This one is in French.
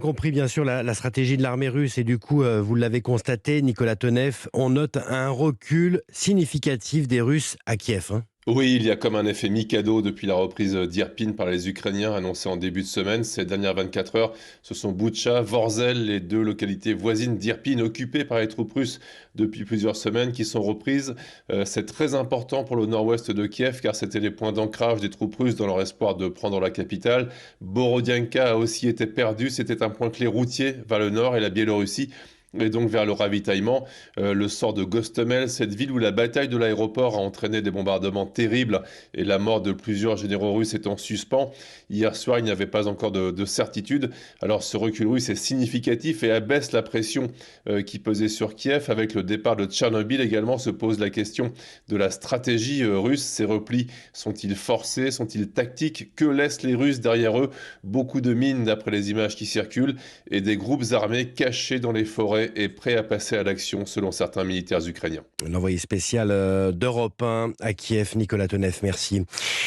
Compris bien sûr la stratégie de l'armée russe et du coup, vous l'avez constaté, Nicolas Tenev, on note un recul significatif des Russes à Kiev, hein. Oui, il y a comme un effet Mikado depuis la reprise d'Irpin par les Ukrainiens annoncée en début de semaine. Ces dernières 24 heures, ce sont Boutcha, Vorzel, les deux localités voisines d'Irpin occupées par les troupes russes depuis plusieurs semaines qui sont reprises. C'est très important pour le nord-ouest de Kiev car c'était les points d'ancrage des troupes russes dans leur espoir de prendre la capitale. Borodianka a aussi été perdu, c'était un point clé routier vers le nord et la Biélorussie. Et donc vers le ravitaillement, le sort de Gostomel, cette ville où la bataille de l'aéroport a entraîné des bombardements terribles et la mort de plusieurs généraux russes est en suspens. Hier soir, il n'y avait pas encore de certitude. Alors ce recul russe est significatif et abaisse la pression qui pesait sur Kiev. Avec le départ de Tchernobyl également se pose la question de la stratégie russe. Ces replis sont-ils forcés, sont-ils tactiques? Que laissent les Russes derrière eux? Beaucoup de mines d'après les images qui circulent et des groupes armés cachés dans les forêts et prêts à passer à l'action selon certains militaires ukrainiens. L'envoyé spécial d'Europe 1 à Kiev, Nicolas Tenev, merci.